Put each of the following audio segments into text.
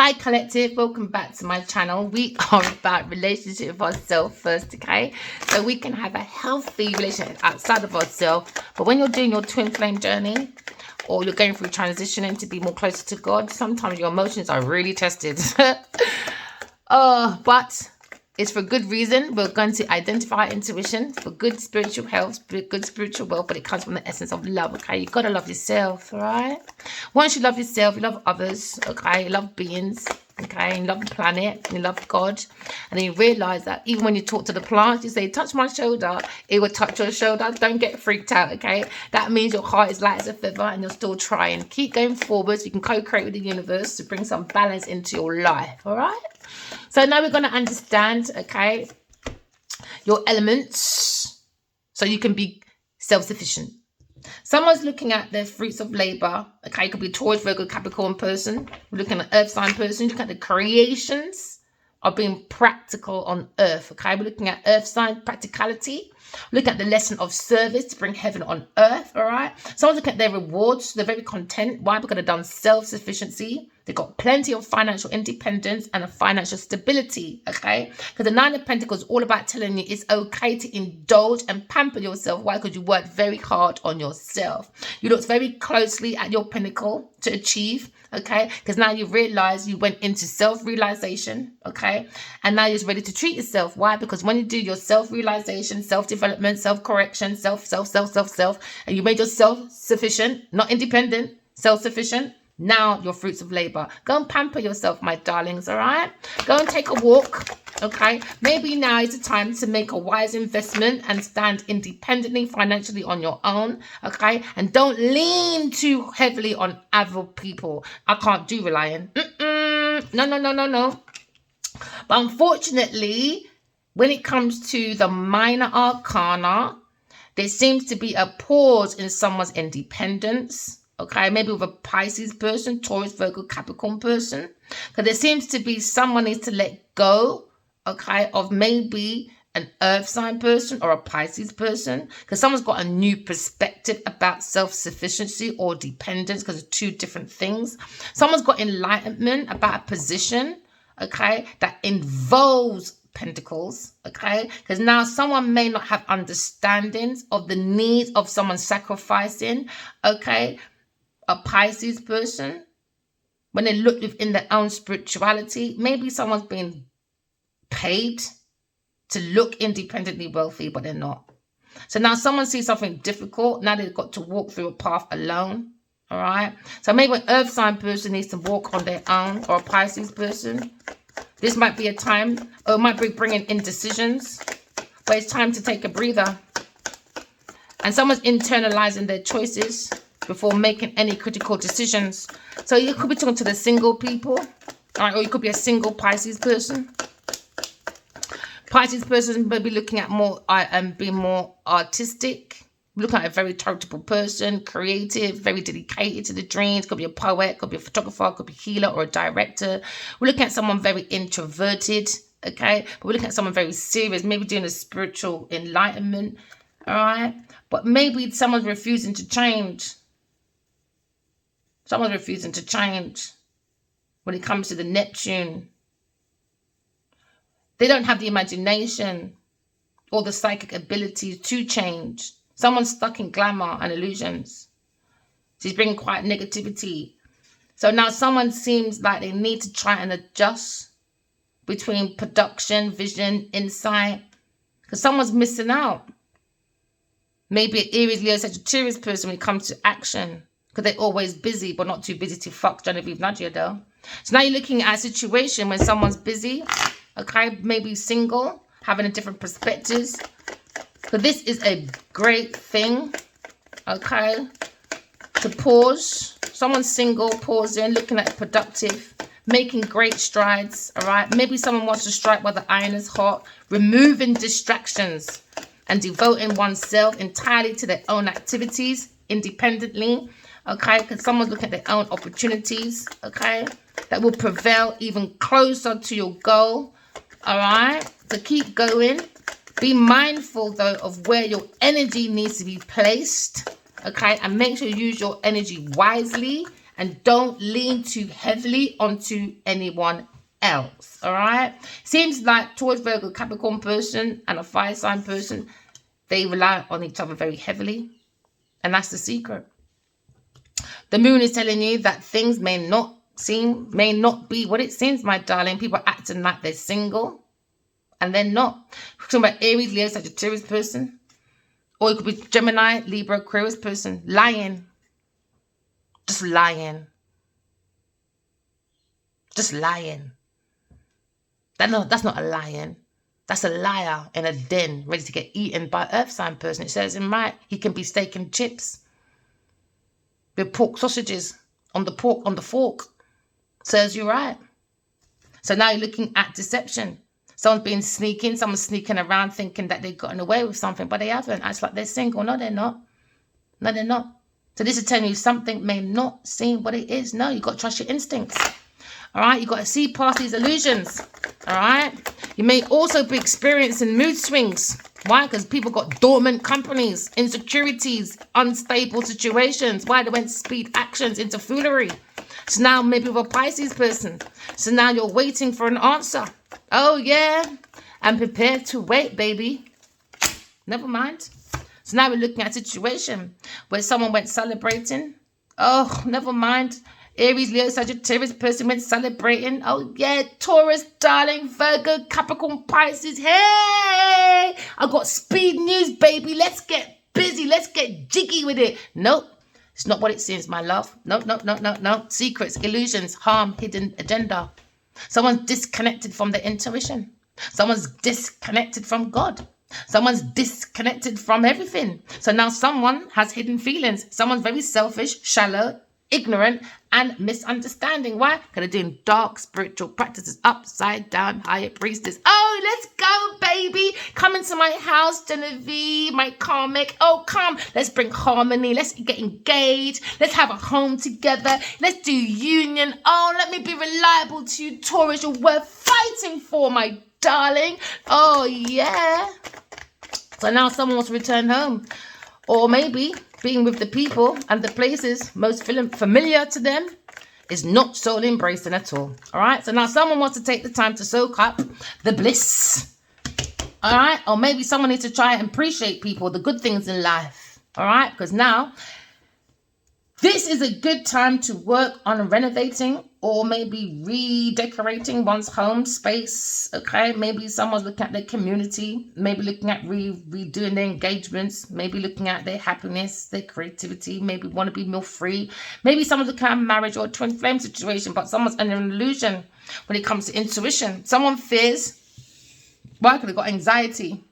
Hi collective, welcome back to my channel. We are about relationship with ourselves first, okay? So we can have a healthy relationship outside of ourselves. But when you're doing your twin flame journey or you're going through transitioning to be more closer to God, sometimes your emotions are really tested. But it's for good reason. We're going to identify intuition for good spiritual health, good spiritual wealth, but it comes from the essence of love, okay? You've got to love yourself, all right? Once you love yourself, you love others, okay? You love beings, okay? You love the planet, you love God. And then you realize that even when you talk to the plants, you say, touch my shoulder, it will touch your shoulder. Don't get freaked out, okay? That means your heart is light as a feather and you're still trying. Keep going forward so you can co-create with the universe to bring some balance into your life, all right? So now we're going to understand, okay, your elements so you can be self-sufficient. Someone's looking at their fruits of labor, okay, it could be a Taurus, Virgo, Capricorn person. We're looking at earth sign person. Look at the creations of being practical on earth, okay? We're looking at earth sign practicality. Look at the lesson of service to bring heaven on earth, all right? Someone's looking at their rewards. They're very content. Why? Because they've done self-sufficiency. They've got plenty of financial independence and a financial stability, okay? Because the Nine of Pentacles is all about telling you it's okay to indulge and pamper yourself. Why? Because you worked very hard on yourself. You looked very closely at your pinnacle to achieve, okay? Because now you realize you went into self-realization, okay? And now you're ready to treat yourself. Why? Because when you do your self-realization, self-development, self-correction, self, and you made yourself sufficient, not independent, self-sufficient, now your fruits of labor. Go and pamper yourself, my darlings, all right? Go and take a walk, okay? Maybe now is the time to make a wise investment and stand independently financially on your own, okay? And don't lean too heavily on other people. I can't do relying. No. But unfortunately, when it comes to the minor arcana, there seems to be a pause in someone's independence. Okay, maybe with a Pisces person, Taurus, Virgo, Capricorn person. Because there seems to be someone needs to let go, okay, of maybe an earth sign person or a Pisces person. Because someone's got a new perspective about self-sufficiency or dependence, because it's two different things. Someone's got enlightenment about a position, okay, that involves Pentacles, okay, because now someone may not have understandings of the needs of someone sacrificing, okay. A Pisces person, when they look within their own spirituality, maybe someone's being paid to look independently wealthy, but they're not. So now someone sees something difficult. Now they've got to walk through a path alone. All right. So maybe an earth sign person needs to walk on their own, or a Pisces person. This might be a time, or it might be bringing indecisions, but it's time to take a breather. And someone's internalizing their choices before making any critical decisions. So you could be talking to the single people, all right, or you could be a single Pisces person. Pisces person may be looking at more, being more artistic. Looking at a very charitable person, creative, very dedicated to the dreams. Could be a poet, could be a photographer, could be a healer or a director. We're looking at someone very introverted, okay? But we're looking at someone very serious, maybe doing a spiritual enlightenment, all right? But maybe someone's refusing to change. Someone's refusing to change when it comes to the Neptune. They don't have the imagination or the psychic abilities to change. Someone's stuck in glamour and illusions. She's bringing quite negativity. So now someone seems like they need to try and adjust between production, vision, insight. Because someone's missing out. Maybe an Aries, Leo, Sagittarius person when it comes to action. Because they're always busy, but not too busy to fuck Genevieve Nadia, though. So now you're looking at a situation when someone's busy, okay, maybe single, having a different perspectives. So this is a great thing, okay, to pause. Someone's single, pausing, looking at productive, making great strides, all right? Maybe someone wants to strike while the iron is hot, removing distractions and devoting oneself entirely to their own activities independently. Okay, because someone's looking at their own opportunities, okay, that will prevail even closer to your goal, all right? So keep going. Be mindful, though, of where your energy needs to be placed, okay? And make sure you use your energy wisely And don't lean too heavily onto anyone else. All right. Seems like Taurus, Virgo, Capricorn person and a fire sign person, they rely on each other very heavily. And that's the secret. The moon is telling you that things may not be what it seems, my darling. People are acting like they're single and they're not. We're talking about Aries, Leo, Sagittarius person. Or it could be Gemini, Libra, Aquarius person. Lying. Just lying. Just lying. That's not a lion. That's a liar in a den ready to get eaten by earth sign person. It says in right, he can be steak and chips with pork sausages on the fork. Serves you right. So now you're looking at deception. Someone's been sneaking. Someone's sneaking around thinking that they've gotten away with something, but they haven't. It's like they're single. No, they're not. No, they're not. So this is telling you something may not seem what it is. No, you've got to trust your instincts. All right? You've got to see past these illusions. All right? You may also be experiencing mood swings. Why? Because people got dormant companies, insecurities, unstable situations. Why? They went speed actions into foolery. So now maybe with a Pisces person. So now you're waiting for an answer. Oh, yeah. And prepare to wait, baby. Never mind. So now we're looking at a situation where someone went celebrating. Oh, never mind. Aries, Leo, Sagittarius person went celebrating. Oh, yeah. Taurus, darling, Virgo, Capricorn, Pisces. Hey, I got speed news, baby. Let's get busy. Let's get jiggy with it. Nope. It's not what it seems, my love. No. Secrets, illusions, harm, hidden agenda. Someone's disconnected from their intuition. Someone's disconnected from God. Someone's disconnected from everything. So now someone has hidden feelings. Someone's very selfish, shallow, ignorant, and misunderstanding. Why? Because they're doing dark spiritual practices, upside down, higher priestess. Oh, let's go, baby. Come into my house, Genevieve, my karmic. Oh, come. Let's bring harmony. Let's get engaged. Let's have a home together. Let's do union. Oh, let me be reliable to you, Taurus. You're worth fighting for, my darling. Oh, yeah. So now someone wants to return home. Or maybe being with the people and the places most familiar to them is not soul embracing at all. All right. So now someone wants to take the time to soak up the bliss. All right. Or maybe someone needs to try and appreciate people, the good things in life. All right. Because now this is a good time to work on renovating or maybe redecorating one's home space. Okay, maybe someone's looking at their community, maybe looking at redoing their engagements, maybe looking at their happiness, their creativity, maybe want to be more free. Maybe someone's looking at marriage or a twin flame situation, but someone's under an illusion when it comes to intuition. Someone fears, why? Because they've got anxiety.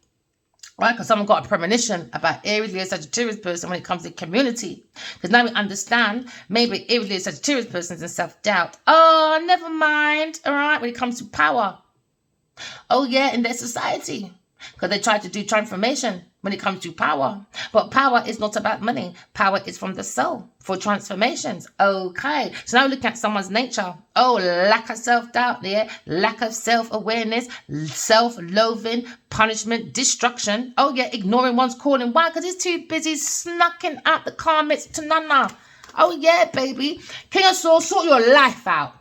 Right, because someone got a premonition about Aries, Leo, Sagittarius person when it comes to community. Because now we understand maybe Aries, Leo, Sagittarius person's in self-doubt. Oh, never mind. All right, when it comes to power. Oh, yeah, in their society. Because they try to do transformation when it comes to power. But power is not about money. Power is from the soul for transformations. Okay. So now we look at someone's nature. Oh, lack of self-doubt there. Lack of self-awareness. Self-loathing. Punishment. Destruction. Oh, yeah. Ignoring one's calling. Why? Because he's too busy snucking out the karmics to nana. Oh, yeah, baby. King of Swords, sort your life out.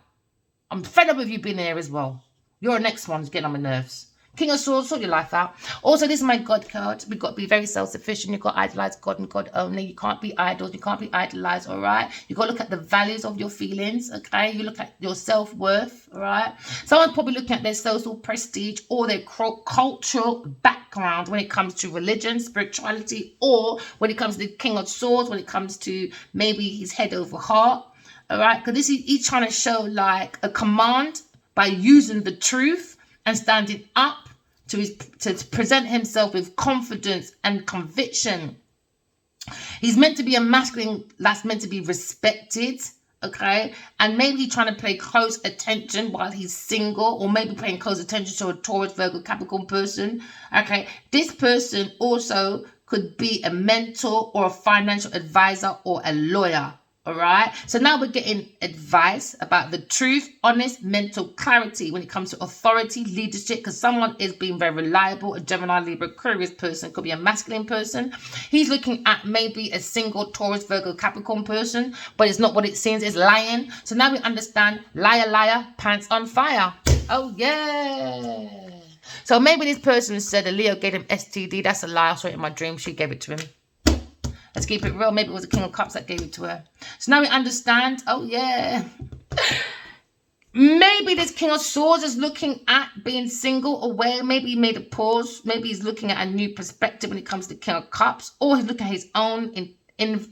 I'm fed up with you being there as well. You're the next one who's getting on my nerves. King of Swords, sort your life out. Also, this is my God card. We've got to be very self-sufficient. You've got to idolize God and God only. You can't be idols. You can't be idolized, all right? You've got to look at the values of your feelings, okay? You look at your self-worth, all right? Someone's probably looking at their social prestige or their cultural background when it comes to religion, spirituality, or when it comes to the King of Swords, when it comes to maybe his head over heart, all right? Because this is each trying to show like a command by using the truth and standing up to present himself with confidence and conviction. He's meant to be a masculine that's meant to be respected, okay? And maybe trying to pay close attention while he's single, or maybe paying close attention to a Taurus, Virgo, Capricorn person, okay? This person also could be a mentor or a financial advisor or a lawyer, All right. So now we're getting advice about the truth, honest, mental clarity when it comes to authority, leadership, because someone is being very reliable. A Gemini, Libra, Aquarius person could be a masculine person. He's looking at maybe a single Taurus, Virgo, Capricorn person, but it's not what it seems. It's lying. So now we understand liar, liar, pants on fire. Oh, yeah. So maybe this person said a Leo gave him STD. That's a lie. I saw it in my dream. She gave it to him. Let's keep it real. Maybe it was the King of Cups that gave it to her. So now we understand. Oh, yeah. Maybe this King of Swords is looking at being single, aware. Maybe he made a pause. Maybe he's looking at a new perspective when it comes to King of Cups. Or he's looking at his own in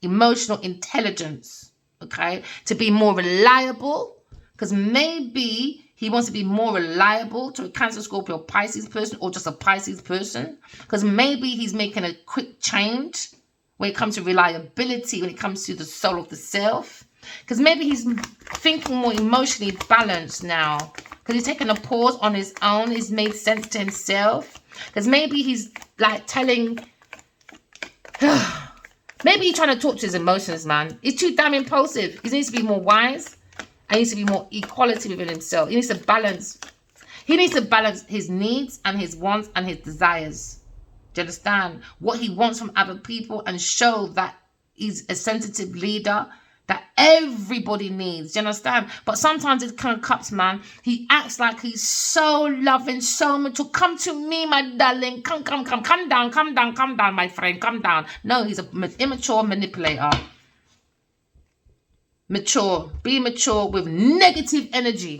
emotional intelligence, okay, to be more reliable. Because maybe he wants to be more reliable to a Cancer, Scorpio, Pisces person, or just a Pisces person. Because maybe he's making a quick change when it comes to reliability, when it comes to the soul of the self. Because maybe he's thinking more emotionally balanced now. Because he's taken a pause on his own. He's made sense to himself. Because maybe he's like telling... maybe he's trying to talk to his emotions, man. He's too damn impulsive. He needs to be more wise. And he needs to be more equality within himself. He needs to balance. He needs to balance his needs and his wants and his desires. Do you understand? What he wants from other people, and show that he's a sensitive leader that everybody needs. Do you understand? But sometimes it kind of cups, man. He acts like he's so loving, so mature. Come to me, my darling. Come down, my friend. Come down. No, he's an immature manipulator. Mature. Be mature with negative energy.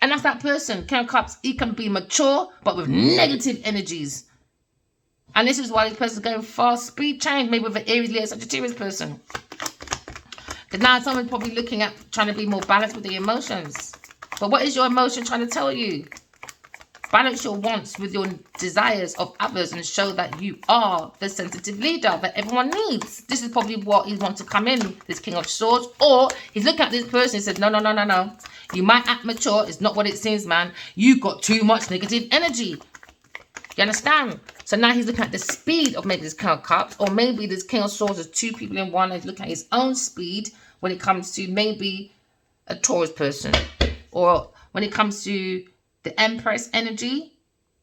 And that's that person. King of Cups, he can be mature, but with negative energies. And this is why this person's going fast, speed change, maybe with an Aries, Leo, Sagittarius person. Because now someone's probably looking at trying to be more balanced with the emotions. But what is your emotion trying to tell you? Balance your wants with your desires of others and show that you are the sensitive leader that everyone needs. This is probably what he wants to come in, this King of Swords. Or he's looking at this person and said, no. You might act mature. It's not what it seems, man. You got too much negative energy. You understand? So now he's looking at the speed of maybe this King of Cups, or maybe this King of Swords is two people in one. He's looking at his own speed when it comes to maybe a Taurus person, or when it comes to the Empress energy,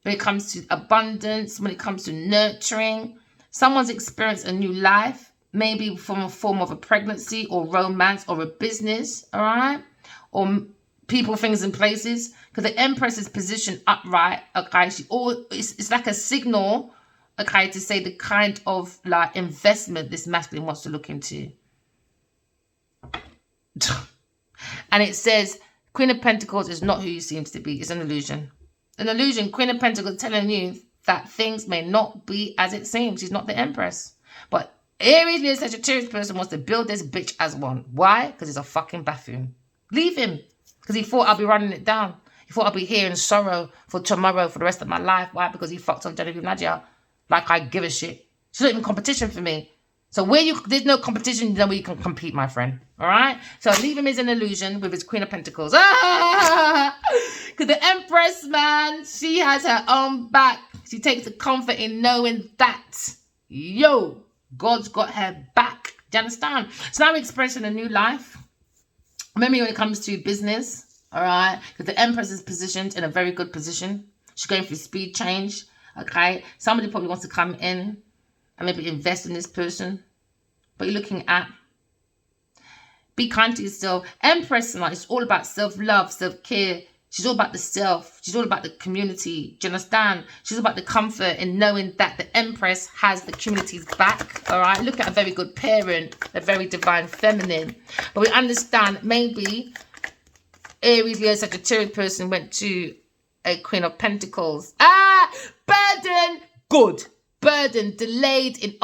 when it comes to abundance, when it comes to nurturing. Someone's experienced a new life, maybe from a form of a pregnancy or romance or a business, all right? Or people, things, and places. Because the Empress is positioned upright, okay? It's like a signal, okay, to say the kind of like investment this masculine wants to look into. And it says, Queen of Pentacles is not who you seem to be. It's an illusion. An illusion. Queen of Pentacles telling you that things may not be as it seems. She's not the Empress. But Aries, Leo, Sagittarius person wants to build this bitch as one. Why? Because he's a fucking buffoon. Leave him. Because he thought I'll be running it down. He thought I'll be here in sorrow for tomorrow, for the rest of my life. Why? Because he fucked on Genevieve Nadia. Like I give a shit. She's not even competition for me. So there's no competition, then where you can compete, my friend. All right? So leave him as an illusion with his Queen of Pentacles. Because the Empress, man, she has her own back. She takes the comfort in knowing that, yo, God's got her back. Do you understand? So now we're experiencing a new life. Maybe when it comes to business, all right? Because the Empress is positioned in a very good position. She's going through speed change, okay? Somebody probably wants to come in and maybe invest in this person. But you're looking at, be kind to yourself. Empress, like, it's all about self-love, self-care. She's all about the self. She's all about the community. Do you understand? She's all about the comfort in knowing that the Empress has the community's back. All right? Look at a very good parent, a very divine feminine. But we understand maybe Aries, Leo, Sagittarius person went to a Queen of Pentacles. Burden. Good. Burden. Delayed in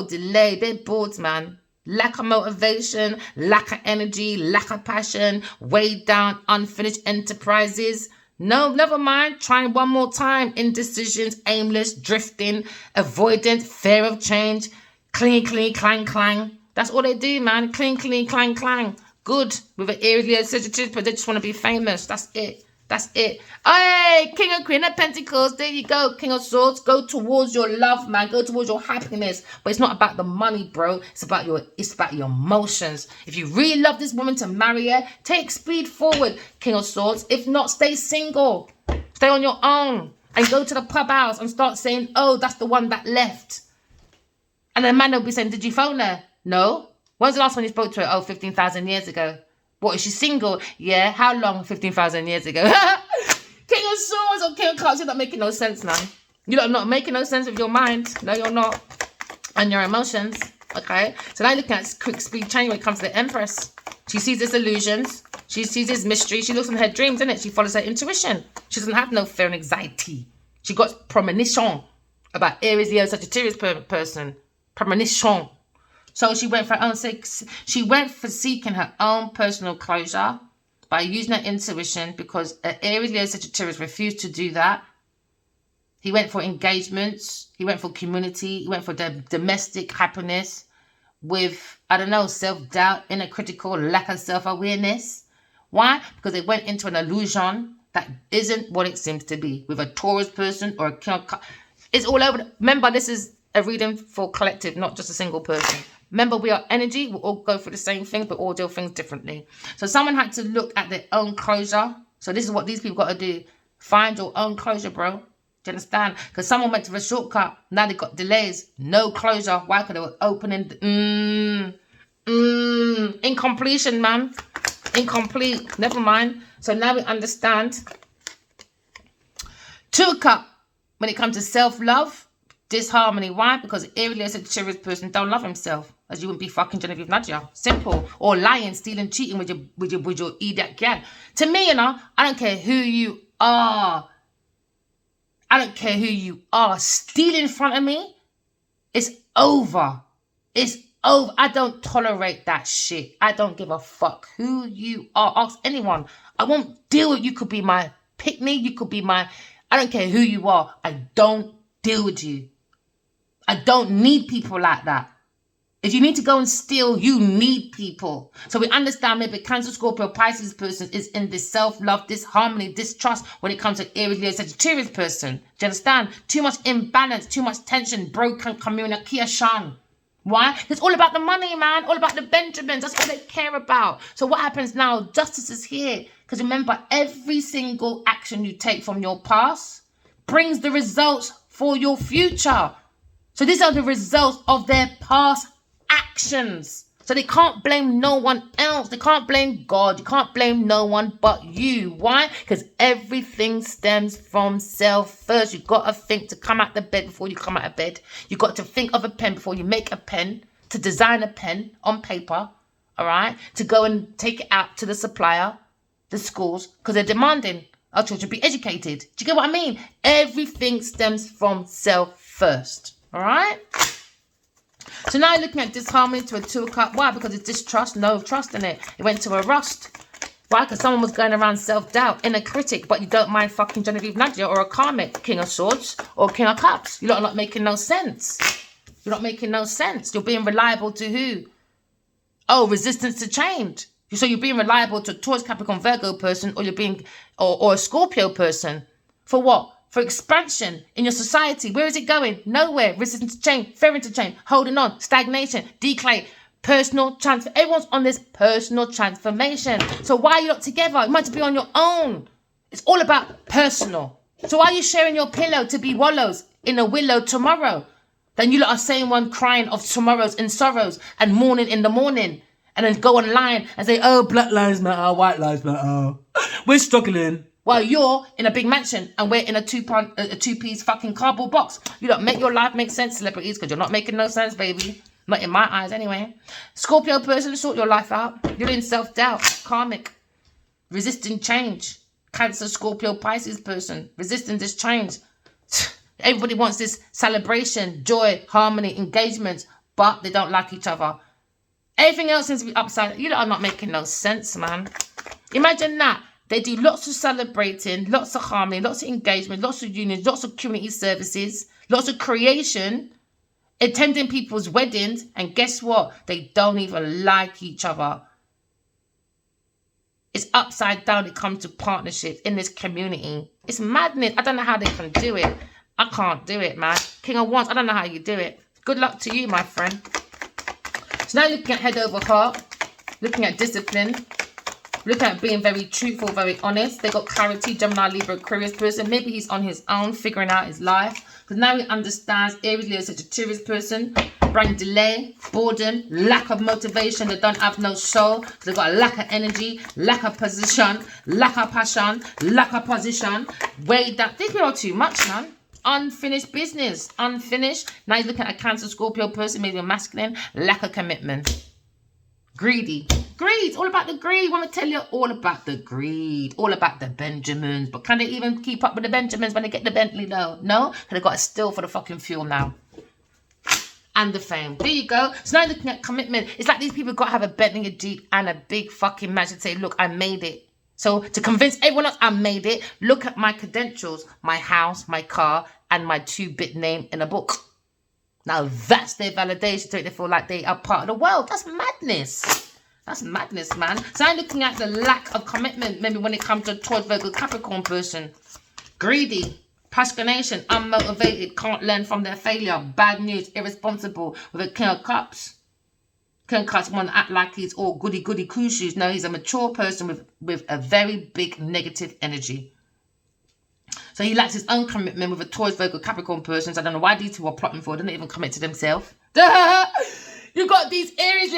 delayed. They're bored, man. Lack of motivation, lack of energy, lack of passion, weighed down, unfinished enterprises. No, never mind. Trying one more time. Indecisions, aimless, drifting, avoidant, fear of change, cling, clang, clang. That's all they do, man. Cling, clang, clang. Good. With an Aries, Leo, Sagittarius, but they just want to be famous. That's it. That's it. Hey, King and Queen of Pentacles. There you go. King of Swords. Go towards your love, man. Go towards your happiness. But it's not about the money, bro. It's about your emotions. If you really love this woman to marry her, take speed forward, King of Swords. If not, stay single. Stay on your own. And go to the pub house and start saying, oh, that's the one that left. And the man will be saying, did you phone her? No. When's the last one you spoke to her? Oh, 15,000 years ago. What, is she single? Yeah. How long? 15,000 years ago. King of Swords or King of Cups, you're not making no sense now. You're not making no sense with your mind. No, you're not. And your emotions. Okay? So now you're looking at quick speed change when it comes to the Empress. She sees his illusions. She sees his mystery. She looks in her dreams, isn't it? She follows her intuition. She doesn't have no fear and anxiety. She got premonition about Aries, Leo, Sagittarius person. Premonition. So she went for her own sake. She went for seeking her own personal closure by using her intuition, because Aries, Leo, Sagittarius refused to do that. He went for engagements. He went for community. He went for the domestic happiness with, I don't know, self-doubt, inner critical, lack of self-awareness. Why? Because they went into an illusion that isn't what it seems to be with a Taurus person or a King of Cups. It's all over. Remember, this is a reading for collective, not just a single person. Remember, we are energy. We all go through the same thing, but all deal things differently. So someone had to look at their own closure. So this is what these people got to do. Find your own closure, bro. Do you understand? Because someone went to a shortcut. Now they got delays. No closure. Why? Because they were opening. Incompletion, man. Incomplete. Never mind. So now we understand. Two of Cups. When it comes to self-love, disharmony. Why? Because Aries, Sagittarius person don't love himself. As you wouldn't be fucking Genevieve Nadia. Simple. Or lying, stealing, cheating with your idiot gal. To me, you know, I don't care who you are. I don't care who you are. Stealing in front of me, it's over. It's over. I don't tolerate that shit. I don't give a fuck who you are. Ask anyone. I won't deal with you. Could be my pick-me. You could be my... I don't care who you are. I don't deal with you. I don't need people like that. If you need to go and steal, you need people. So we understand maybe Cancer, Scorpio, Pisces person is in this self-love, disharmony, distrust when it comes to Aries, Leo, Sagittarius person. Do you understand? Too much imbalance, too much tension, broken communication. Why? It's all about the money, man. All about the Benjamins. That's what they care about. So what happens now? Justice is here. Because remember, every single action you take from your past brings the results for your future. So these are the results of their past actions. So they can't blame no one else. They can't blame God. You can't blame no one but you. Why? Because everything stems from self first. You've got to think to come out the bed before you come out of bed. You've got to think of a pen before you make a pen, to design a pen on paper, all right? To go and take it out to the supplier, the schools, because they're demanding our children be educated. Do you get what I mean? Everything stems from self first, all right? So now you're looking at disharmony to a Two of Cups. Why? Because it's distrust, no trust in it. It went to a rust. Why? Because someone was going around self-doubt, inner critic, but you don't mind fucking Genevieve Nadia or a karmic King of Swords or King of Cups. You're not making no sense. You're not making no sense. You're being reliable to who? Oh, resistance to change. So you're being reliable to a Taurus, Capricorn, Virgo person, or you're being, or a Scorpio person. For what? For expansion in your society. Where is it going? Nowhere. Resistance to change, fearing to change, holding on, stagnation, decline, personal transfer. Everyone's on this personal transformation. So why are you not together? You might be on your own. It's all about personal. So why are you sharing your pillow to be wallows in a willow tomorrow? Then you lot are saying one crying of tomorrows and sorrows and mourning in the morning. And then go online and say, oh, Black Lives Matter, White Lives Matter. We're struggling. While you're in a big mansion and we're in a two-piece fucking cardboard box. You don't make your life make sense, celebrities, because you're not making no sense, baby. Not in my eyes, anyway. Scorpio person, sort your life out. You're in self-doubt, karmic, resisting change. Cancer, Scorpio, Pisces person, resisting this change. Everybody wants this celebration, joy, harmony, engagement, but they don't like each other. Everything else seems to be upside. You are not making no sense, man. Imagine that. They do lots of celebrating, lots of harmony, lots of engagement, lots of unions, lots of community services, lots of creation, attending people's weddings, and guess what? They don't even like each other. It's upside down. It comes to partnerships in this community. It's madness. I don't know how they can do it. I can't do it, man. King of Wands, I don't know how you do it. Good luck to you, my friend. So now looking at head over heart, looking at discipline, looking at being very truthful, very honest. They got clarity, Gemini, Libra, Aquarius person. Maybe he's on his own, figuring out his life. Because now he understands Aries, Leo, Sagittarius person bring delay, boredom, lack of motivation. They don't have no soul. They've got a lack of energy, lack of position, lack of passion, lack of position. Way down. These people are too much, man. Unfinished business. Unfinished. Now he's looking at a Cancer, Scorpio person, maybe a masculine. Lack of commitment. Greedy. Greed. All about the greed. I want to tell you all about the greed. All about the Benjamins. But can they even keep up with the Benjamins when they get the Bentley though? No? Because they've got to steal for the fucking fuel now. And the fame. There you go. So now looking at commitment. It's like these people got to have a Bentley, a Jeep, and a big fucking mansion to say, look, I made it. So to convince everyone else I made it, look at my credentials, my house, my car, and my 2-bit name in a book. Now that's their validation to make them feel like they are part of the world. That's madness. That's madness, man. So I'm looking at the lack of commitment, maybe when it comes to a Taurus, Virgo, Capricorn person. Greedy, passionation, unmotivated, can't learn from their failure, bad news, irresponsible, with a King of Cups. King of Cups want to act like he's all goody two-shoes. No, he's a mature person with a very big negative energy. So he lacks his own commitment with a Taurus, Virgo, Capricorn person. So I don't know why these two are plotting for. They don't even commit to themselves. You got these Aries,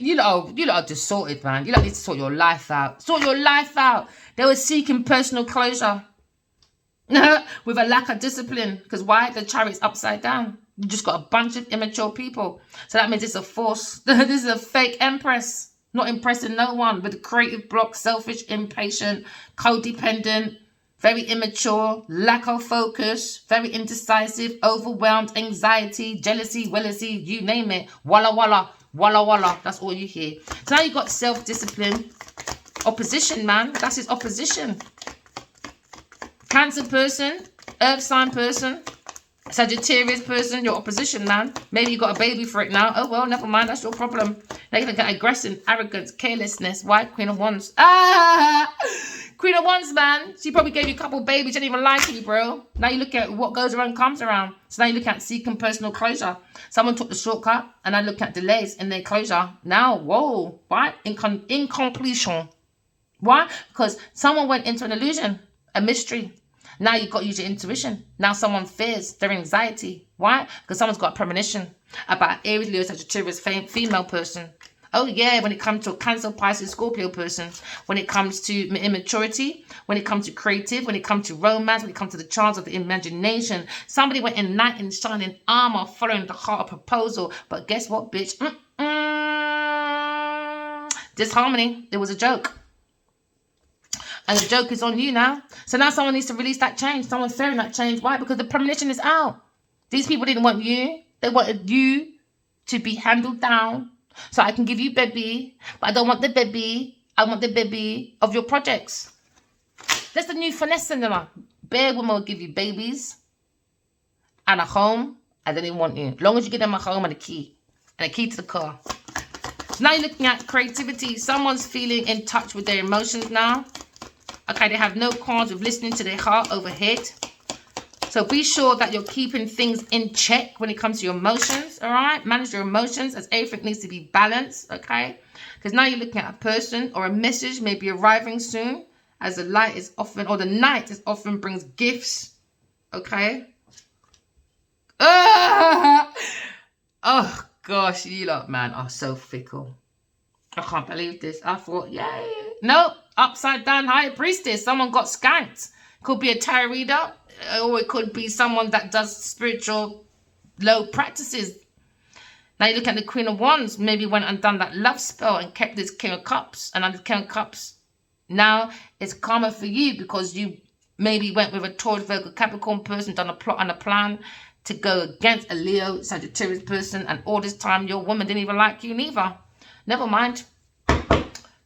you know, are just sorted, man. You need to sort your life out. Sort your life out. They were seeking personal closure with a lack of discipline. Because why? The Chariot's upside down. You just got a bunch of immature people. So that means it's a force. This is a fake empress. Not impressing no one. With a creative block, selfish, impatient, codependent, very immature, lack of focus, very indecisive, overwhelmed, anxiety, jealousy, wellersy, you name it. Walla walla, walla walla. That's all you hear. So now you got self-discipline. Opposition, man. That's his opposition. Cancer person, Earth sign person, Sagittarius person, your opposition, man. Maybe you got a baby for it now. Oh, well, never mind. That's your problem. Now you're going to get aggression, arrogance, carelessness. Why? Queen of Wands. Queen of Wands, man. She probably gave you a couple of babies. She didn't even like you, bro. Now you look at what goes around comes around. So now you look at seeking personal closure. Someone took the shortcut, and I look at delays in their closure. Now, whoa. Why? Incompletion. Why? Because someone went into an illusion, a mystery. Now you've got to use your intuition. Now someone fears their anxiety. Why? Because someone's got a premonition about Aries, Leo, Sagittarius, female person. Oh yeah, when it comes to a Cancer, Pisces, Scorpio person, when it comes to immaturity, when it comes to creative, when it comes to romance, when it comes to the charms of the imagination, somebody went in knight in shining armor, following the heart of proposal. But guess what, bitch? Disharmony. It was a joke. And the joke is on you now. So now someone needs to release that change. Someone's fearing that change. Why? Because the premonition is out. These people didn't want you. They wanted you to be handled down. So I can give you baby. But I don't want the baby. I want the baby of your projects. That's the new finesse in them. Bare women will give you babies and a home. And they didn't want you. As long as you give them a home and a key. And a key to the car. So now you're looking at creativity. Someone's feeling in touch with their emotions now. Okay, they have no qualms with listening to their heart overhead. So be sure that you're keeping things in check when it comes to your emotions, all right? Manage your emotions as everything needs to be balanced, okay? Because now you're looking at a person or a message maybe arriving soon as the light is often, or the night is often brings gifts, okay? Oh, gosh, you lot, man, are so fickle. I can't believe this. I thought, yay. Nope. Upside down high priestess. Someone got skanked. Could be a tarot reader. Or it could be someone that does spiritual low practices. Now you look at the Queen of Wands. Maybe went and done that love spell and kept this King of Cups. And under King of Cups, now it's karma for you because you maybe went with a Taurus, Virgo, Capricorn person, done a plot and a plan to go against a Leo, Sagittarius person. And all this time your woman didn't even like you neither. Never mind.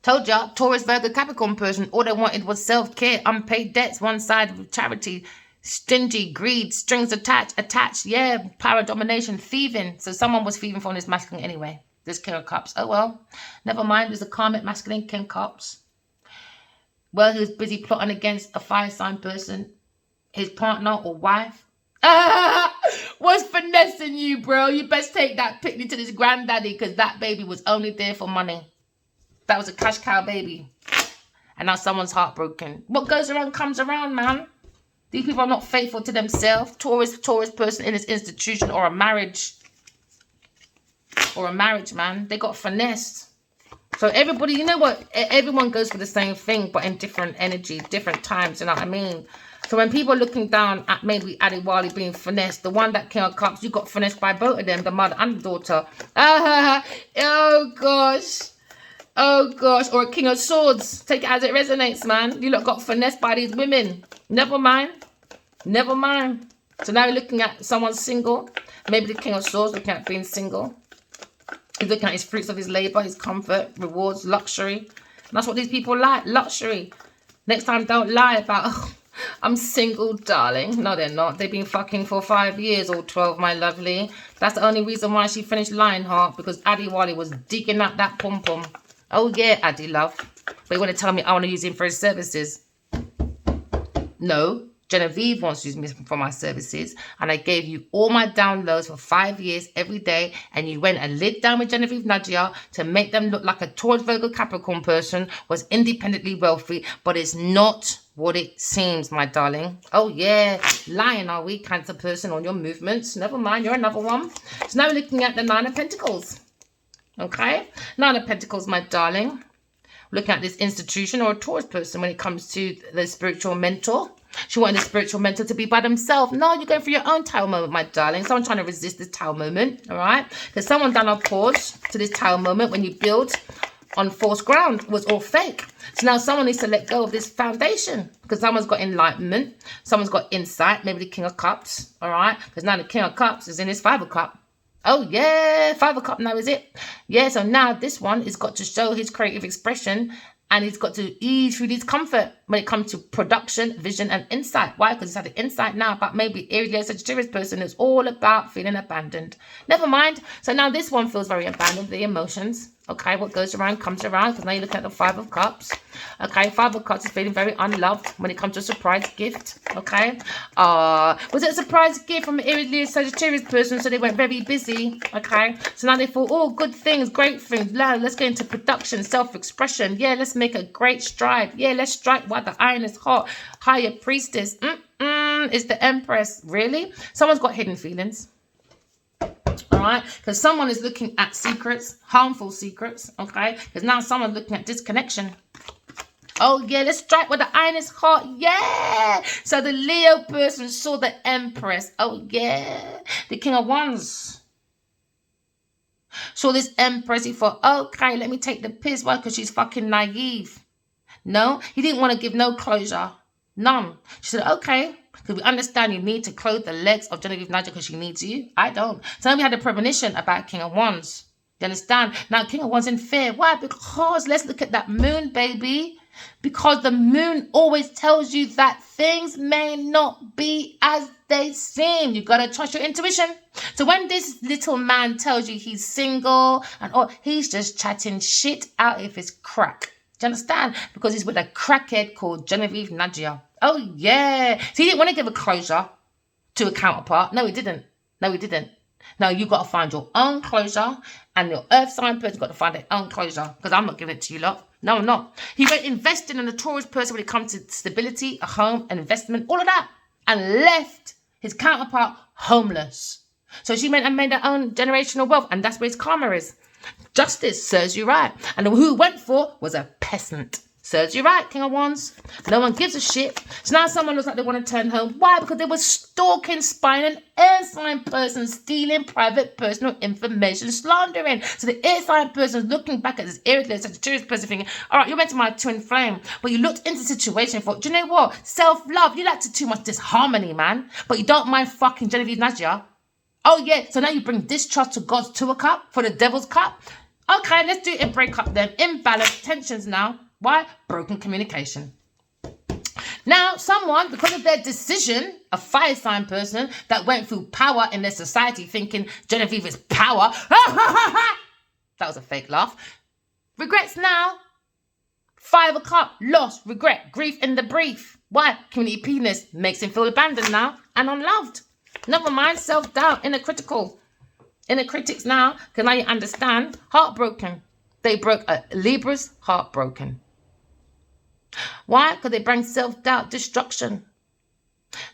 Told ya, Taurus, Virgo, Capricorn person, all they wanted was self-care, unpaid debts, one side of charity, stingy, greed, strings attached, yeah, power, domination, thieving. So someone was thieving from this masculine anyway, this King of Cups. Oh well, never mind, there's a karmic masculine King of Cups. Well, he was busy plotting against a fire sign person, his partner or wife. What's finessing you, bro? You best take that picnic to this granddaddy, because that baby was only there for money. That was a cash cow baby. And now someone's heartbroken. What goes around comes around, man. These people are not faithful to themselves. Taurus person in this institution, or a marriage. Or a marriage, man. They got finessed. So everybody, you know what? Everyone goes for the same thing, but in different energy, different times, you know what I mean? So when people are looking down at maybe Adiwali being finessed, the one that King of Cups, you got finessed by both of them, the mother and the daughter. Oh, gosh. Oh, gosh. Or a King of Swords. Take it as it resonates, man. You lot got finessed by these women. Never mind. Never mind. So now you're looking at someone single. Maybe the King of Swords looking at being single. He's looking at his fruits of his labor, his comfort, rewards, luxury. And that's what these people like, luxury. Next time, don't lie about, oh, I'm single, darling. No, they're not. They've been fucking for 5 years or 12, my lovely. That's the only reason why she finished Lionheart, because Adiwali was digging up that pom-pom. Oh, yeah, Adi, love. But you want to tell me I want to use him for his services? No. Genevieve wants to use me for my services, and I gave you all my downloads for 5 years every day, and you went and lived down with Genevieve Nadia to make them look like a Taurus Virgo Capricorn person was independently wealthy, but it's not what it seems, my darling. Oh yeah, lying are we, Cancer person, on your movements. Never mind, you're another one. So now we're looking at the Nine of Pentacles. Okay, Nine of Pentacles, my darling. Looking at this institution or a Taurus person when it comes to the spiritual mentor. She wanted the spiritual mentor to be by themselves. No, you're going for your own tower moment, my darling. Someone trying to resist this tower moment, all right? Because someone done a pause to this tower moment when you build on false ground was all fake. So now someone needs to let go of this foundation, because someone's got enlightenment. Someone's got insight, maybe the King of Cups, all right? Because now the King of Cups is in his Five of Cups. Oh, yeah, Five of Cups now, is it? Yeah, so now this one has got to show his creative expression, and he's got to ease through this comfort when it comes to production, vision, and insight. Why? Because he's had the insight now about maybe Aries, Sagittarius person who's all about feeling abandoned. Never mind. So now this one feels very abandoned, the emotions. Okay, what goes around comes around, because now you look at the Five of Cups. Okay, Five of Cups is feeling very unloved when it comes to a surprise gift. Okay, was it a surprise gift from an Aries, Sagittarius person? So they went very busy. Okay, so now they thought, oh, good things, great things. Let's get into production, self-expression. Yeah, let's make a great stride. Yeah, let's strike while the iron is hot. Higher priestess. It's the Empress. Really? Someone's got hidden feelings. All right, because someone is looking at secrets, harmful secrets. Okay, because now someone's looking at disconnection. Oh yeah, let's strike where the iron is hot. Yeah. So the Leo person saw the Empress. Oh yeah, the King of Wands saw this Empress. He thought, okay, let me take the piss. Why? Because she's fucking naive. No, he didn't want to give no closure. None. She said, okay. Because we understand you need to clothe the legs of Genevieve Nadia because she needs you. I don't. So then we had a premonition about King of Wands. You understand? Now King of Wands in fear. Why? Because let's look at that moon, baby. Because the moon always tells you that things may not be as they seem. You got to trust your intuition. So when this little man tells you he's single and he's just chatting shit out of his crack. Do you understand? Because he's with a crackhead called Genevieve Nadia. Oh, yeah. So he didn't want to give a closure to a counterpart. No, he didn't. No, he didn't. No, you got to find your own closure, and your earth sign person got to find their own closure, because I'm not giving it to you lot. No, I'm not. He went investing in a Taurus person when it comes to stability, a home, an investment, all of that, and left his counterpart homeless. So she went and made her own generational wealth, and that's where his karma is. Justice serves you right. And who went for was a peasant. Serves you right, King of Wands. No one gives a shit. So now someone looks like they want to turn home. Why? Because they were stalking, spying, an air sign person, stealing private personal information, slandering. So the air sign person is looking back at this Aries, Sagittarius person thinking, all right, you went to my twin flame, but you looked into the situation and thought, do you know what? Self-love. You like to too much disharmony, man. But you don't mind fucking Genevieve Nadia. Oh, yeah. So now you bring distrust to God's Tour cup for the devil's cup. Okay, let's do it and break up them. Imbalance, tensions now. Why? Broken communication. Now, someone, because of their decision, a fire sign person that went through power in their society thinking Genevieve is power. That was a fake laugh. Regrets now. 5 of Cups, loss, regret, grief in the brief. Why? Community penis makes him feel abandoned now and unloved. Never mind self-doubt, inner critics now, because now you understand, heartbroken. They broke a Libra's heartbroken. Why? Because they bring self-doubt, destruction.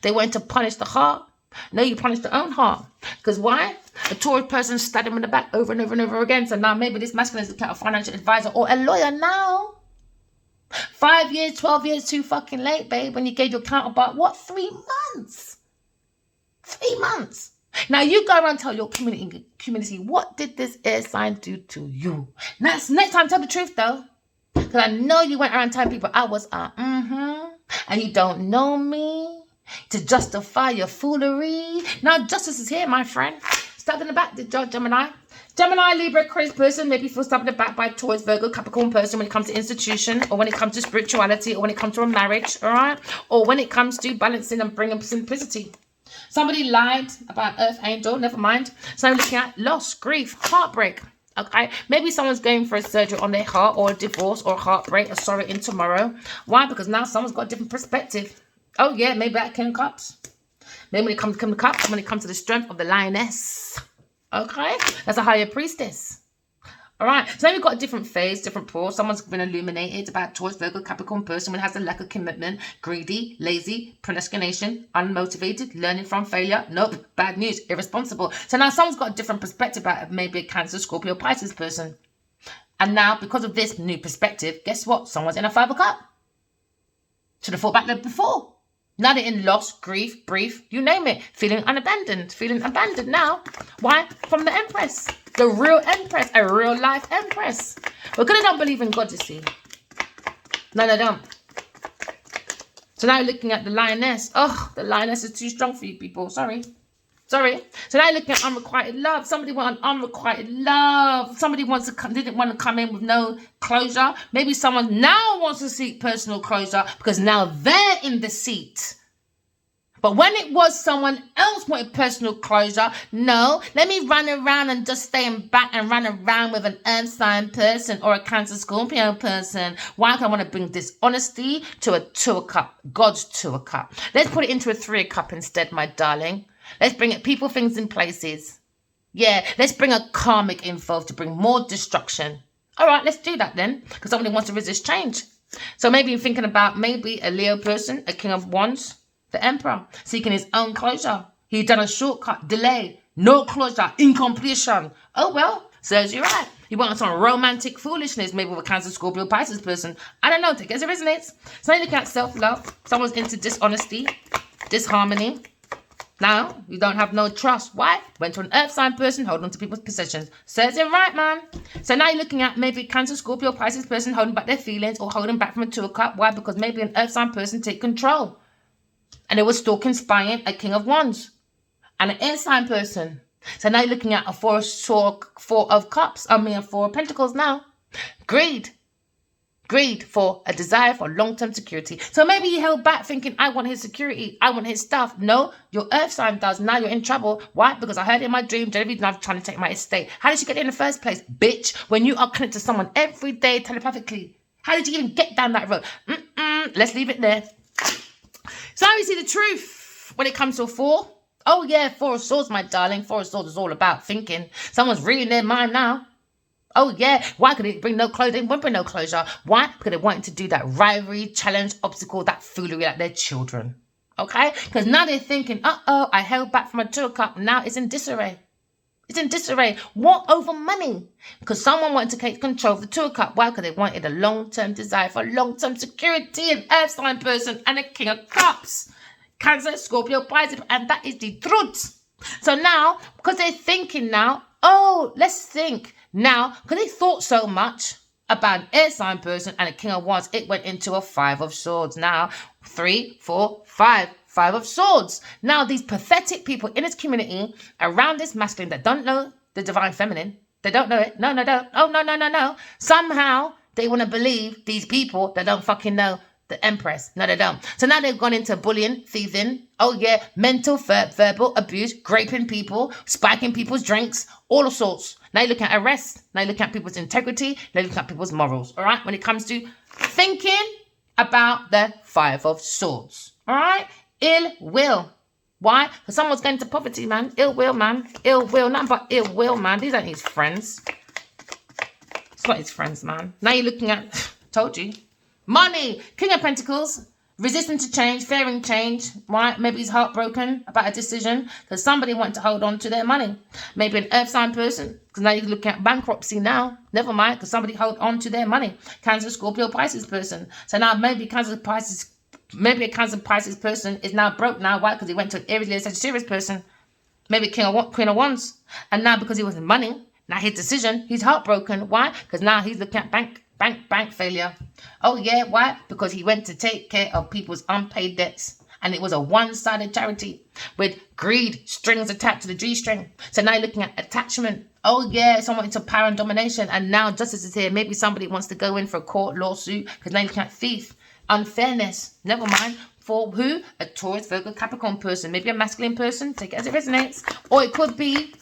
They went to punish the heart. No, you punish their own heart. Because why? A Taurus person stabbed him in the back over and over and over again. So now maybe this masculine is looking at a financial advisor or a lawyer now. 5 years, 12 years too fucking late, babe, when you gave your counterpart, what, 3 months? 3 months. Now you go around and tell your community, what did this air sign do to you? Next time, tell the truth though. Because I know you went around telling people I was and you don't know me to justify your foolery. Now justice is here, my friend. Stabbed in the back, did Gemini. Gemini, Libra, Aquarius person maybe feel stabbed in the back by Taurus, Virgo, Capricorn person when it comes to institution, or when it comes to spirituality, or when it comes to a marriage, all right? Or when it comes to balancing and bringing simplicity. Somebody lied about Earth Angel, never mind. So I'm looking at loss, grief, heartbreak. Okay, maybe someone's going for a surgery on their heart, or a divorce, or a heartbreak, or sorrow in tomorrow. Why? Because now someone's got a different perspective. Oh yeah, maybe that King of Cups. Maybe when it comes to Cups, when it comes to the strength of the lioness. Okay, that's a higher priestess. All right, so now we've got a different phase, different pole. Someone's been illuminated about Taurus, Virgo, Capricorn person who has a lack of commitment, greedy, lazy, procrastination, unmotivated, learning from failure. Nope, bad news, irresponsible. So now someone's got a different perspective about maybe a Cancer, Scorpio, Pisces person. And now, because of this new perspective, guess what? Someone's in a 5 of Cups. Should have thought back there before. Now they're in loss, grief, you name it. Feeling abandoned now. Why? From the Empress. The real Empress, a real life Empress. Because they don't believe in God, you see. No, they don't. So now you're looking at the Lioness. Oh, the Lioness is too strong for you people. Sorry. So now you're looking at unrequited love. Somebody wants unrequited love. Somebody didn't want to come in with no closure. Maybe someone now wants to seek personal closure because now they're in the seat. But when it was someone else wanted personal closure, no, let me run around and just stay in back and run around with an earth sign person or a Cancer Scorpio person. Why? Because I want to bring dishonesty to a 2 of Cups, God's 2 of Cups. Let's put it into a 3 of Cups instead, my darling. Let's bring it people, things, and places. Yeah, let's bring a karmic info to bring more destruction. All right, let's do that then, because somebody wants to resist change. So maybe you're thinking about maybe a Leo person, a King of Wands, the Emperor, seeking his own closure. He done a shortcut, delay, no closure, incompletion. Oh, well, serves you right. You want some romantic foolishness, maybe with a Cancer, Scorpio, Pisces person. I don't know, take it as it resonates. So now you look at self-love. Someone's into dishonesty, disharmony. Now, you don't have no trust. Why? Went to an earth sign person, hold on to people's possessions. Says it right, man. So now you're looking at maybe Cancer, Scorpio, Pisces person holding back their feelings or holding back from a 2 of Cups. Why? Because maybe an earth sign person take control. And they were stalking, spying a King of Wands. And an air sign person. So now you're looking at a 4 of Cups. A 4 of Pentacles now. Greed for a desire for long-term security. So maybe you held back thinking, I want his security. I want his stuff. No, your earth sign does. Now you're in trouble. Why? Because I heard in my dream, Genevieve Love trying to take my estate. How did she get in the first place? Bitch, when you are connected to someone every day telepathically, how did you even get down that road? Let's leave it there. So now we see the truth when it comes to a 4. Oh yeah, 4 of Swords, my darling. 4 of Swords is all about thinking. Someone's reading their mind now. Oh, yeah. Why could it bring no closure? They won't bring no closure. Why? Because they wanted to do that rivalry, challenge, obstacle, that foolery like their children. Okay? Because now they're thinking, uh-oh, I held back from a 2 of Cups. Now it's in disarray. It's in disarray. What? Over money. Because someone wanted to take control of the 2 of Cups. Why? Because they wanted a long-term desire for long-term security, an earth sign person, and a King of Cups. Cancer, Scorpio, Pisces, and that is the truth. So now, because they're thinking now, oh, let's think. Now, because they thought so much about an air sign person and a King of Wands, it went into a 5 of Swords. Now, 3, 4, 5. 5 of Swords. Now, these pathetic people in this community around this masculine that don't know the divine feminine, they don't know it. No, don't. Oh, no. Somehow, they want to believe these people that don't fucking know the Empress. No, they don't. So now they've gone into bullying, thieving. Oh, yeah, mental, verbal abuse, graping people, spiking people's drinks, all sorts. Now you're looking at arrest. Now you're looking at people's integrity. Now you're looking at people's morals. All right? When it comes to Thinking about the Five of Swords. All right? Ill will. Why? Because someone's going to poverty, man. Ill will, man. Ill will. Nothing but ill will, man. These aren't his friends. It's not his friends, man. Now you're looking at, told you. Money. King of Pentacles. Resistant to change, fearing change. Why? Maybe he's heartbroken about a decision because somebody wanted to hold on to their money. Maybe an earth sign person, because now you're looking at bankruptcy now. Never mind, because somebody held on to their money. Cancer, Scorpio, Pisces person. So now maybe a Cancer, Pisces person is now broke now. Why? Because he went to an Aries, Leo, Sagittarius person. Maybe Queen of Wands. And now because he wasn't money, now his decision, he's heartbroken. Why? Because now he's looking at bank failure. Oh yeah, why? Because he went to take care of people's unpaid debts. And it was a one-sided charity with greed strings attached to the G-string. So now you're looking at attachment. Oh yeah, someone into power and domination. And now justice is here. Maybe somebody wants to go in for a court lawsuit because now you're looking at thief. Unfairness. Never mind. For who? A Taurus, Virgo, Capricorn person. Maybe a masculine person. Take it as it resonates. Or it could be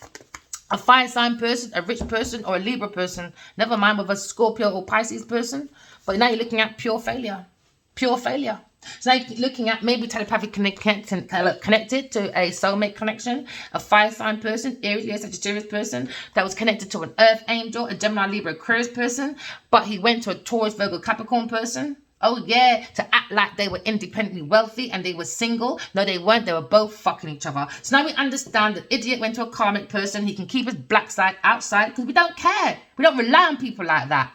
a fire sign person, a rich person, or a Libra person. Never mind with a Scorpio or Pisces person. But now you're looking at pure failure. Pure failure. So now you're looking at maybe telepathic connected to a soulmate connection, a fire sign person, Aries, Leo, Sagittarius person that was connected to an earth angel, a Gemini, Libra, Aquarius person, but he went to a Taurus, Virgo, Capricorn person. Oh yeah, to act like they were independently wealthy and they were single. No, they weren't. They were both fucking each other. So now we understand that idiot went to a karmic person. He can keep his black side outside because we don't care. We don't rely on people like that.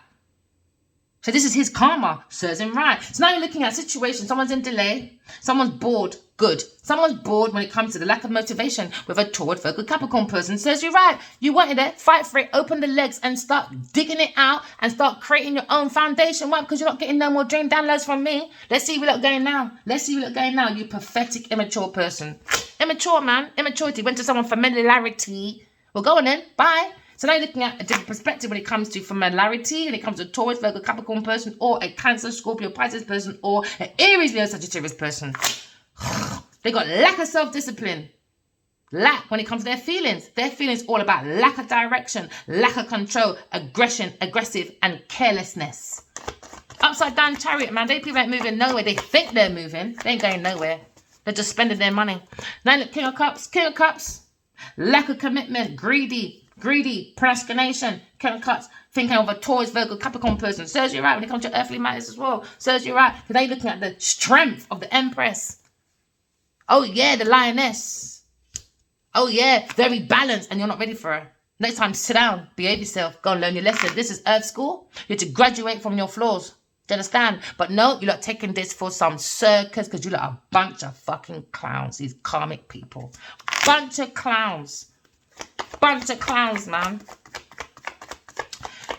So this is his karma. Serves him right. So now you're looking at a situation. Someone's in delay. Someone's bored. Good. Someone's bored when it comes to the lack of motivation with a Taurus, Virgo, Capricorn person. Serves you right. You wanted it. Fight for it. Open the legs and start digging it out and start creating your own foundation. Why? Because you're not getting no more drain downloads from me. Let's see what you're going now. Let's see what you're going now. You pathetic, immature person. Immature, man. Immaturity. Went to someone familiarity. Well, go on then. Bye. So now you're looking at a different perspective when it comes to familiarity, when it comes to a Taurus, Virgo, Capricorn person, or a Cancer, Scorpio, Pisces person, or an Aries, Leo, Sagittarius person. They got lack of self-discipline. Lack when it comes to their feelings. Their feelings all about lack of direction, lack of control, aggression, aggressive, and carelessness. Upside down chariot, man. They people ain't moving nowhere. They think they're moving. They ain't going nowhere. They're just spending their money. Now look, King of Cups. Lack of commitment, greedy, procrastination, King of Cups, thinking of a Taurus, Virgo, Capricorn person. Serves you right when it comes to earthly matters as well. Serves you right. Because they're looking at the strength of the Empress. Oh yeah, the Lioness. Oh yeah, very balanced and you're not ready for her. Next time, sit down, behave yourself, go and learn your lesson. This is Earth School. You're to graduate from your flaws. Do you understand? But no, you're not taking this for some circus because you're like a bunch of fucking clowns. These karmic people. Bunch of clowns. Bunch of clowns, man.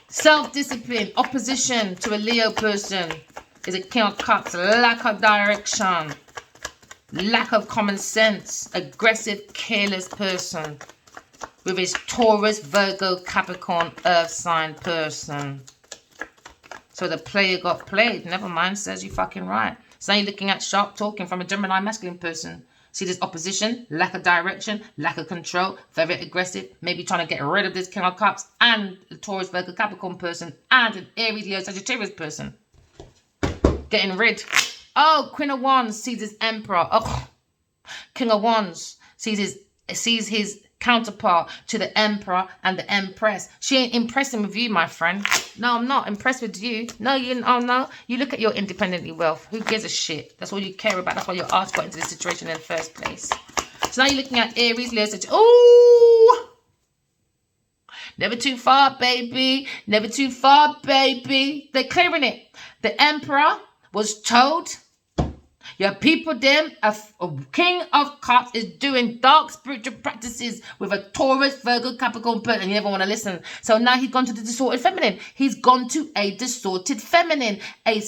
Self-discipline, opposition to a Leo person is a King of Cups. Lack of direction. Lack of common sense. Aggressive, careless person with his Taurus, Virgo, Capricorn, Earth sign person. So the player got played. Never mind, says you fucking right. So now you're looking at sharp talking from a Gemini masculine person. See this opposition, lack of direction, lack of control, very aggressive, maybe trying to get rid of this King of Cups and the Taurus, Virgo, Capricorn person and an Aries, Leo, Sagittarius person. Getting rid. Oh, Queen of Wands sees his Emperor. Oh, King of Wands sees his counterpart to the Emperor and the Empress. She ain't impressing with you, my friend. No, I'm not impressed with you. No, no. You look at your independently wealth. Who gives a shit? That's all you care about. That's why your ass got into this situation in the first place. So now you're looking at Aries, Leo, Sagittarius. Ooh! Never too far, baby. Never too far, baby. They're clearing it. The Emperor was told, your people, them, a King of Cups is doing dark spiritual practices with a Taurus, Virgo, Capricorn person, and you never want to listen. So now he's gone to the distorted feminine. He's gone to a distorted feminine, a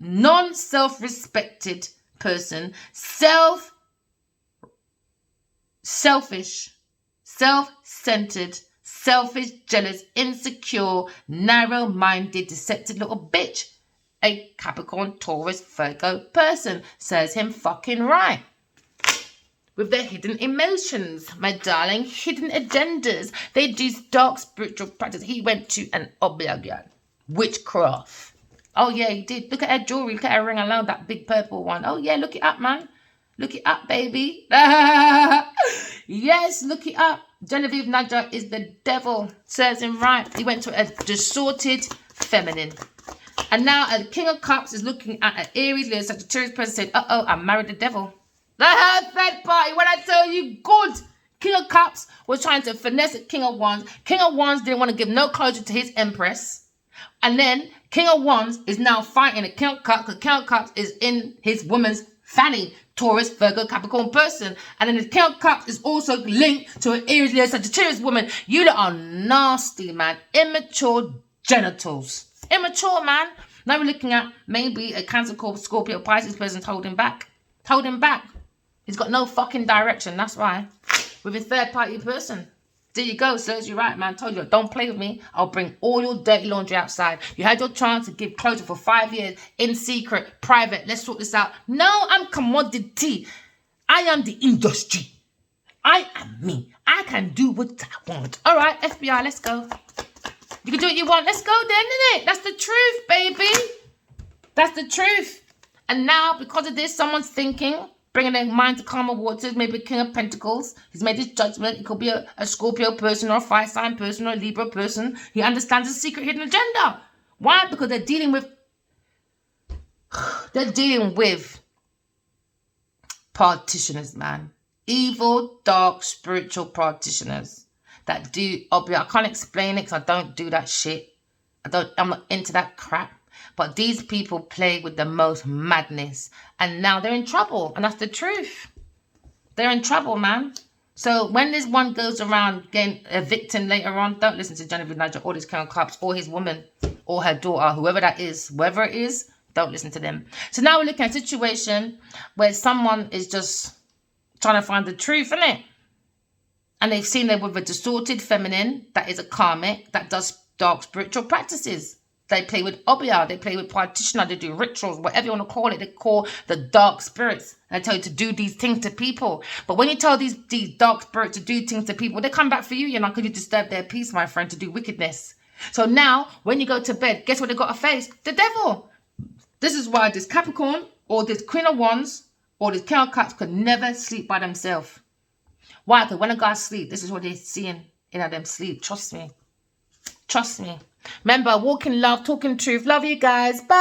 non-self-respected person, selfish, self-centered, selfish, jealous, insecure, narrow-minded, deceptive little bitch. A Capricorn, Taurus, Virgo person. Serves him fucking right. With their hidden emotions, my darling, hidden agendas. They do dark spiritual practice. He went to an obligation, witchcraft. Oh, yeah, he did. Look at her jewelry. Look at her ring alone, that big purple one. Oh, yeah, look it up, man. Look it up, baby. Yes, look it up. Genevieve Nudger is the devil. Serves him right. He went to a distorted feminine. And now a King of Cups is looking at an Aries, Leo, Sagittarius person saying, uh-oh, I married the devil. Third party, when I tell you, good. King of Cups was trying to finesse King of Wands. King of Wands didn't want to give no closure to his Empress. And then King of Wands is now fighting a King of Cups because King of Cups is in his woman's fanny. Taurus, Virgo, Capricorn person. And then the King of Cups is also linked to an Aries, Leo, Sagittarius woman. You lot are nasty, man. Immature genitals. Immature, man. Now we're looking at maybe a Cancer, Scorpio, Pisces person holding back. Holding back. He's got no fucking direction. That's why. With a third party person. There you go. Serves you right, man. Told you, don't play with me. I'll bring all your dirty laundry outside. You had your chance to give closure for 5 years. In secret. Private. Let's sort this out. No, I'm commodity. I am the industry. I am me. I can do what I want. All right, FBI, let's go. You can do what you want. Let's go then, innit? That's the truth, baby. That's the truth. And now, because of this, someone's thinking, bringing their mind to calmer waters, maybe a King of Pentacles. He's made his judgment. It could be a Scorpio person or a fire sign person or a Libra person. He understands the secret hidden agenda. Why? Because they're dealing with practitioners, man. Evil, dark, spiritual practitioners that do, I can't explain it because I don't do that shit. I'm not into that crap. But these people play with the most madness. And now they're in trouble. And that's the truth. They're in trouble, man. So when this one goes around getting a victim later on, don't listen to Genevieve Nigel or this King of Cups or his woman or her daughter, whoever that is, whoever it is, don't listen to them. So now we're looking at a situation where someone is just trying to find the truth, innit? And they've seen them with a distorted feminine that is a karmic that does dark spiritual practices. They play with obia, they play with practitioner, they do rituals, whatever you want to call it. They call the dark spirits. And they tell you to do these things to people. But when you tell these dark spirits to do things to people, they come back for you, you know, because you disturb their peace, my friend, to do wickedness. So now, when you go to bed, guess what they got to face? The devil. This is why this Capricorn or this Queen of Wands or this King of Cups could never sleep by themselves. Why? Because when a guy sleep, this is what they're seeing in them sleep. Trust me. Trust me. Remember, walk in love, talking truth. Love you guys. Bye.